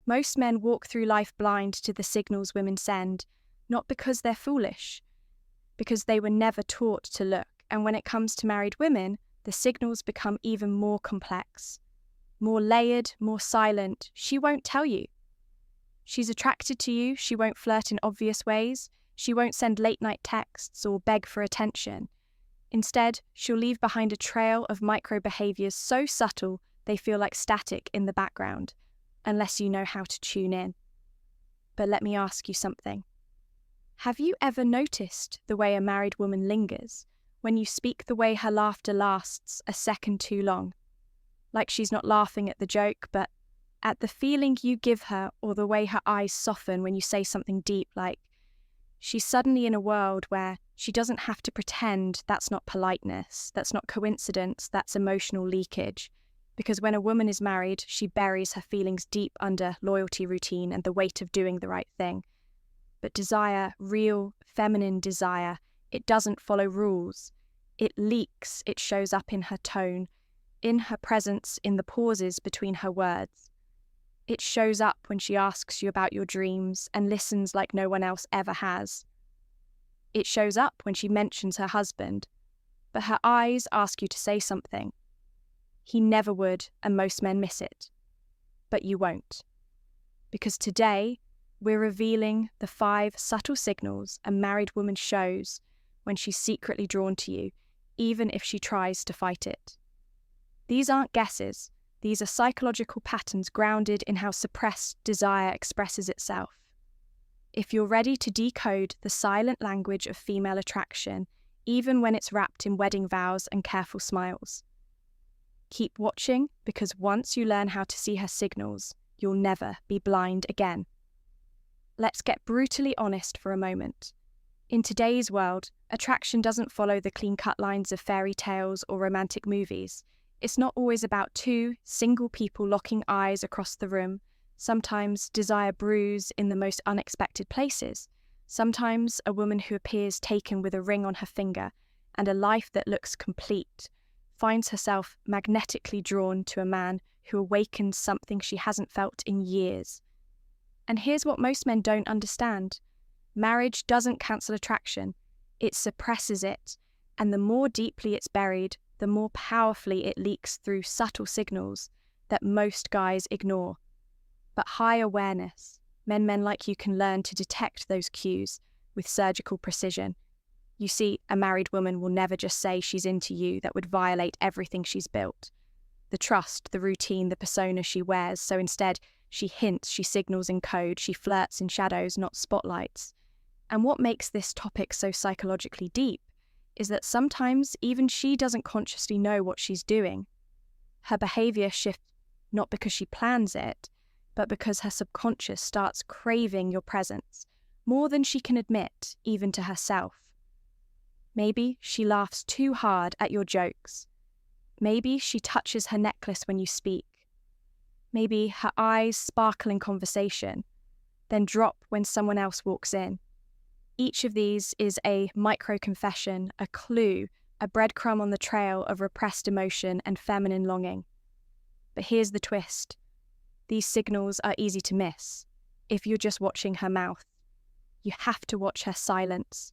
Most men walk through life blind to the signals women send, not because they're foolish, because they were never taught to look. And when it comes to married women, the signals become even more complex, more layered, more silent. She won't tell you. She's attracted to you. She won't flirt in obvious ways. She won't send late-night texts or beg for attention. Instead, she'll leave behind a trail of micro-behaviors so subtle they feel like static in the background, unless you know how to tune in. But let me ask you something. Have you ever noticed the way a married woman lingers when you speak, the way her laughter lasts a second too long? Like she's not laughing at the joke, but at the feeling you give her, or the way her eyes soften when you say something deep, like she's suddenly in a world where she doesn't have to pretend. That's not politeness, that's not coincidence, that's emotional leakage. Because when a woman is married, she buries her feelings deep under loyalty, routine, and the weight of doing the right thing. But desire, real feminine desire, it doesn't follow rules. It leaks, it shows up in her tone, in her presence, in the pauses between her words. It shows up when she asks you about your dreams and listens like no one else ever has. It shows up when she mentions her husband, but her eyes ask you to say something. He never would, and most men miss it. But you won't. Because today, we're revealing the 5 subtle signals a married woman shows when she's secretly drawn to you, even if she tries to fight it. These aren't guesses. These are psychological patterns grounded in how suppressed desire expresses itself. If you're ready to decode the silent language of female attraction, even when it's wrapped in wedding vows and careful smiles, keep watching, because once you learn how to see her signals, you'll never be blind again. Let's get brutally honest for a moment. In today's world, attraction doesn't follow the clean-cut lines of fairy tales or romantic movies. It's not always about 2 single people locking eyes across the room. Sometimes desire brews in the most unexpected places. Sometimes a woman who appears taken with a ring on her finger and a life that looks complete finds herself magnetically drawn to a man who awakens something she hasn't felt in years. And here's what most men don't understand. Marriage doesn't cancel attraction. It suppresses it, and the more deeply it's buried, the more powerfully it leaks through subtle signals that most guys ignore. But high awareness, men like you can learn to detect those cues with surgical precision. You see, a married woman will never just say she's into you. That would violate everything she's built. The trust, the routine, the persona she wears. So instead, she hints, she signals in code, she flirts in shadows, not spotlights. And what makes this topic so psychologically deep is that sometimes even she doesn't consciously know what she's doing. Her behavior shifts not because she plans it, but because her subconscious starts craving your presence more than she can admit, even to herself. Maybe she laughs too hard at your jokes. Maybe she touches her necklace when you speak. Maybe her eyes sparkle in conversation, then drop when someone else walks in. Each of these is a micro-confession, a clue, a breadcrumb on the trail of repressed emotion and feminine longing. But here's the twist. These signals are easy to miss if you're just watching her mouth. You have to watch her silence.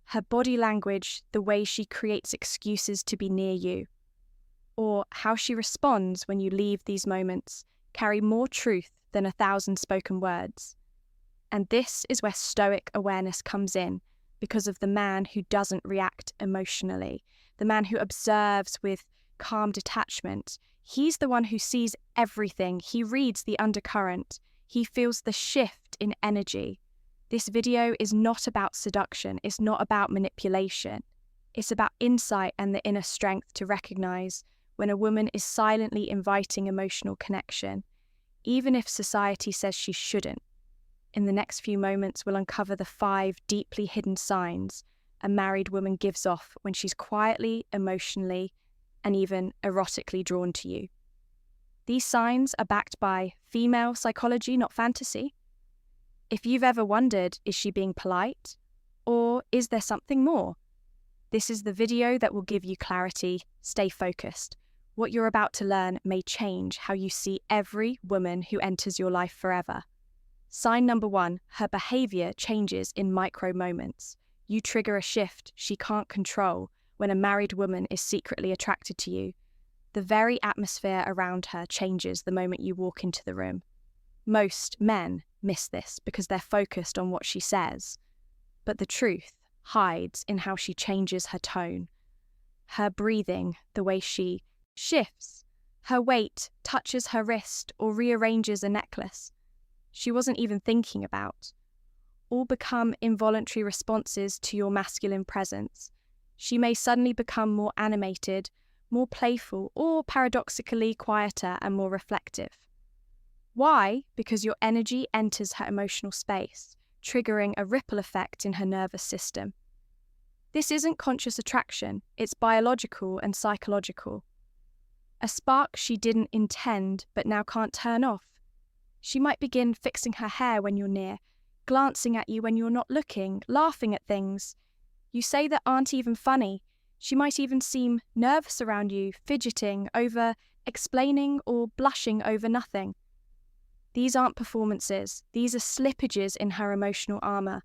Her body language, the way she creates excuses to be near you, or how she responds when you leave these moments, carry more truth than 1,000 spoken words. And this is where Stoic awareness comes in, because of the man who doesn't react emotionally, the man who observes with calm detachment. He's the one who sees everything. He reads the undercurrent. He feels the shift in energy. This video is not about seduction. It's not about manipulation. It's about insight and the inner strength to recognize when a woman is silently inviting emotional connection, even if society says she shouldn't. In the next few moments, we'll uncover the 5 deeply hidden signs a married woman gives off when she's quietly, emotionally, and even erotically drawn to you. These signs are backed by female psychology, not fantasy. If you've ever wondered, is she being polite? Or is there something more? This is the video that will give you clarity. Stay focused. What you're about to learn may change how you see every woman who enters your life forever. Sign number 1, her behavior changes in micro moments. You trigger a shift she can't control when a married woman is secretly attracted to you. The very atmosphere around her changes the moment you walk into the room. Most men miss this because they're focused on what she says. But the truth hides in how she changes her tone, her breathing, the way she shifts, her weight touches her wrist or rearranges a necklace she wasn't even thinking about. All become involuntary responses to your masculine presence. She may suddenly become more animated, more playful, or paradoxically quieter and more reflective. Why? Because your energy enters her emotional space, triggering a ripple effect in her nervous system. This isn't conscious attraction, it's biological and psychological. A spark she didn't intend but now can't turn off. She might begin fixing her hair when you're near, glancing at you when you're not looking, laughing at things you say that aren't even funny. She might even seem nervous around you, fidgeting over explaining or blushing over nothing. These aren't performances, these are slippages in her emotional armor.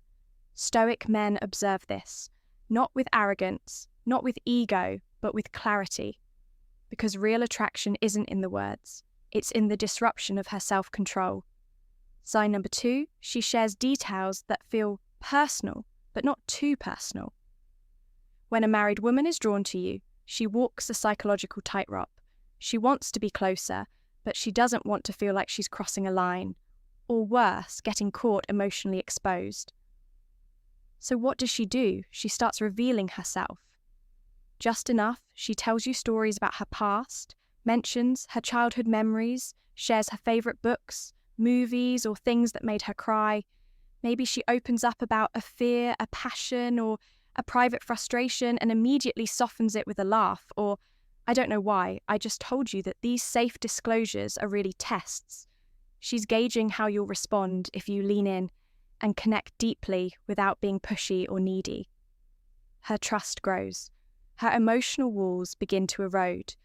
Stoic men observe this, not with arrogance, not with ego, but with clarity. Because real attraction isn't in the words, it's in the disruption of her self-control. Sign number 2, she shares details that feel personal, but not too personal. When a married woman is drawn to you, she walks a psychological tightrope. She wants to be closer, but she doesn't want to feel like she's crossing a line, or worse, getting caught emotionally exposed. So what does she do? She starts revealing herself. Just enough, she tells you stories about her past, mentions her childhood memories, shares her favourite books, movies, or things that made her cry. Maybe she opens up about a fear, a passion, or a private frustration and immediately softens it with a laugh, or I don't know why, I just told you that these safe disclosures are really tests. She's gauging how you'll respond if you lean in and connect deeply without being pushy or needy. Her trust grows. Her emotional walls begin to erode,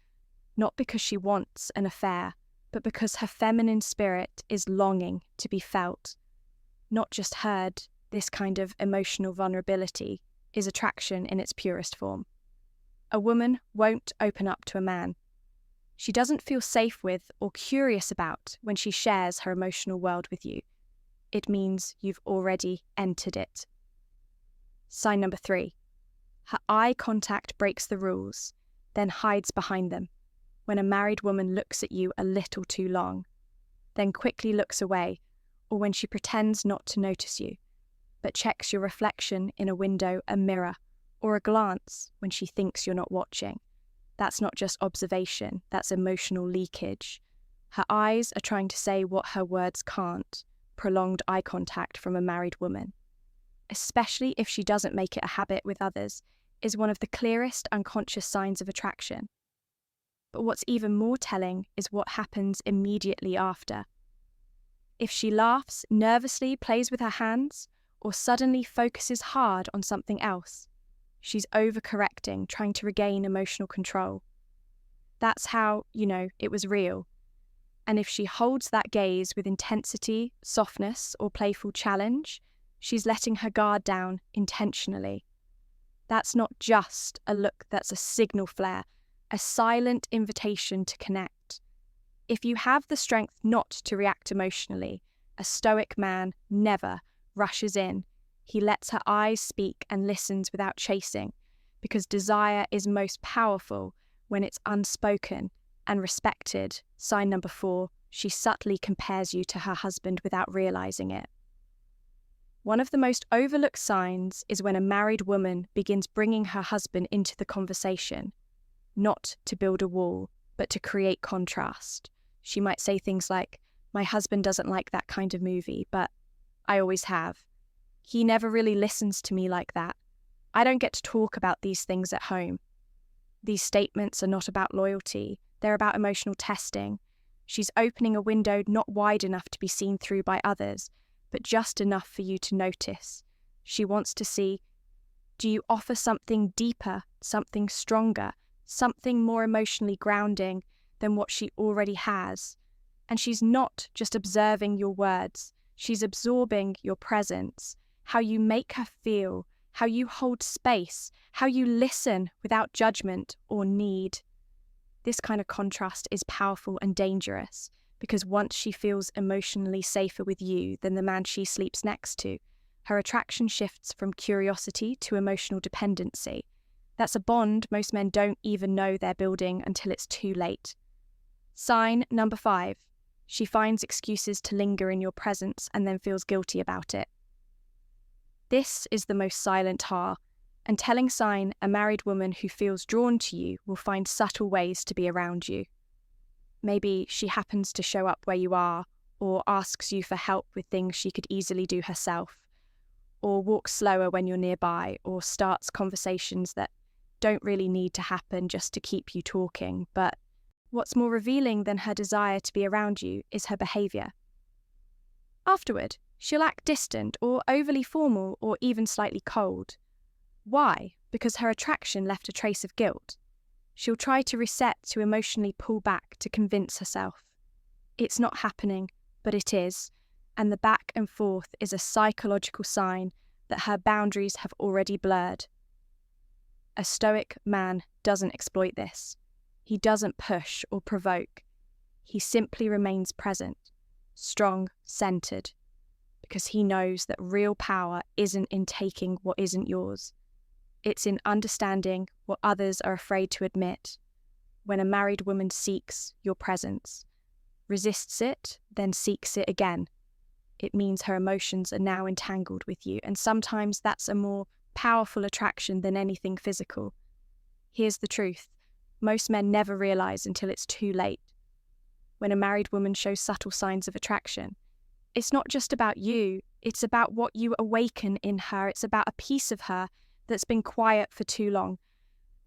not because she wants an affair, but because her feminine spirit is longing to be felt, not just heard. This kind of emotional vulnerability is attraction in its purest form. A woman won't open up to a man she doesn't feel safe with or curious about when she shares her emotional world with you. It means you've already entered it. Sign number 3. Her eye contact breaks the rules, then hides behind them. When a married woman looks at you a little too long, then quickly looks away, or when she pretends not to notice you, but checks your reflection in a window, a mirror, or a glance when she thinks you're not watching. That's not just observation, that's emotional leakage. Her eyes are trying to say what her words can't. Prolonged eye contact from a married woman, especially if she doesn't make it a habit with others, is one of the clearest unconscious signs of attraction. But what's even more telling is what happens immediately after. If she laughs, nervously plays with her hands, or suddenly focuses hard on something else, she's overcorrecting, trying to regain emotional control. That's how you know it was real. And if she holds that gaze with intensity, softness, or playful challenge, she's letting her guard down intentionally. That's not just a look, that's a signal flare, a silent invitation to connect. If you have the strength not to react emotionally, a stoic man never rushes in. He lets her eyes speak and listens without chasing, because desire is most powerful when it's unspoken and respected. Sign number 4, she subtly compares you to her husband without realizing it. One of the most overlooked signs is when a married woman begins bringing her husband into the conversation, not to build a wall, but to create contrast. She might say things like, "My husband doesn't like that kind of movie, but I always have. He never really listens to me like that. I don't get to talk about these things at home." These statements are not about loyalty, they're about emotional testing. She's opening a window not wide enough to be seen through by others, but just enough for you to notice. She wants to see, do you offer something deeper, something stronger something more emotionally grounding than what she already has. And she's not just observing your words, she's absorbing your presence, how you make her feel, how you hold space, how you listen without judgment or need. This kind of contrast is powerful and dangerous, because once she feels emotionally safer with you than the man she sleeps next to, her attraction shifts from curiosity to emotional dependency. That's a bond most men don't even know they're building until it's too late. Sign number 5. She finds excuses to linger in your presence and then feels guilty about it. This is the most silent tar, and telling sign a married woman who feels drawn to you will find subtle ways to be around you. Maybe she happens to show up where you are, or asks you for help with things she could easily do herself, or walks slower when you're nearby, or starts conversations that don't really need to happen just to keep you talking. But what's more revealing than her desire to be around you is her behaviour. Afterward, she'll act distant or overly formal or even slightly cold. Why? Because her attraction left a trace of guilt. She'll try to reset, to emotionally pull back, to convince herself. It's not happening, but it is, and the back and forth is a psychological sign that her boundaries have already blurred. A Stoic man doesn't exploit this. He doesn't push or provoke. He simply remains present, strong, centered, because he knows that real power isn't in taking what isn't yours. It's in understanding what others are afraid to admit. When a married woman seeks your presence, resists it, then seeks it again, it means her emotions are now entangled with you, and sometimes that's a more powerful attraction than anything physical. Here's the truth. Most men never realize until it's too late. When a married woman shows subtle signs of attraction, it's not just about you, it's about what you awaken in her. It's about a piece of her that's been quiet for too long,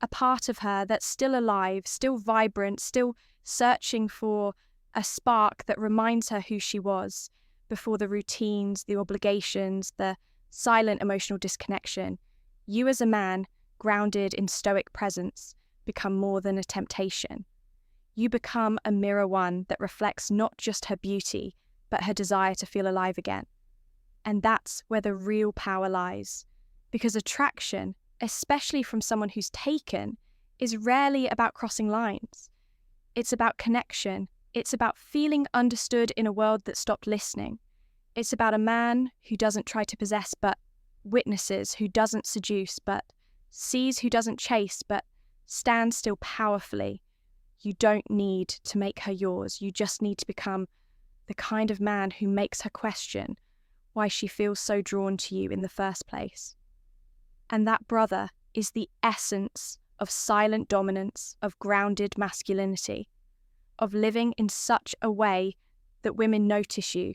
a part of her that's still alive, still vibrant, still searching for a spark that reminds her who she was before the routines, the obligations, the silent emotional disconnection. You as a man, grounded in Stoic presence, become more than a temptation. You become a mirror one that reflects not just her beauty, but her desire to feel alive again. And that's where the real power lies. Because attraction, especially from someone who's taken, is rarely about crossing lines. It's about connection. It's about feeling understood in a world that stopped listening. It's about a man who doesn't try to possess but witnesses, who doesn't seduce but sees, who doesn't chase but stands still powerfully. You don't need to make her yours. You just need to become the kind of man who makes her question why she feels so drawn to you in the first place. And that, brother, is the essence of silent dominance, of grounded masculinity, of living in such a way that women notice you,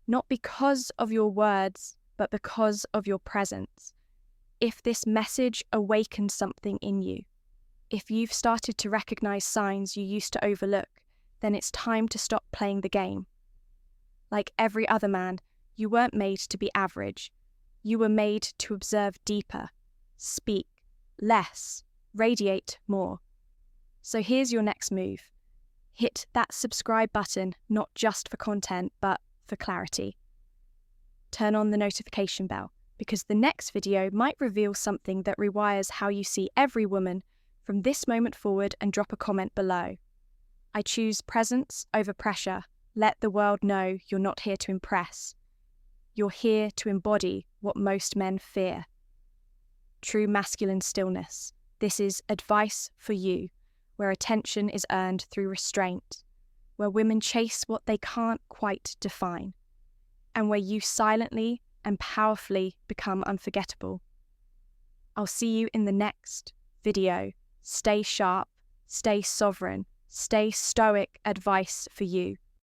not because of your words, but because of your presence. If this message awakens something in you, if you've started to recognize signs you used to overlook, then it's time to stop playing the game. Like every other man, you weren't made to be average. You were made to observe deeper, speak less, radiate more. So here's your next move. Hit that subscribe button, not just for content, but for clarity. Turn on the notification bell, because the next video might reveal something that rewires how you see every woman from this moment forward, and drop a comment below. I choose presence over pressure. Let the world know you're not here to impress. You're here to embody what most men fear. True masculine stillness. This is advice for you, where attention is earned through restraint, where women chase what they can't quite define, and where you silently and powerfully become unforgettable. I'll see you in the next video. Stay sharp, stay sovereign, stay stoic. Advice for you.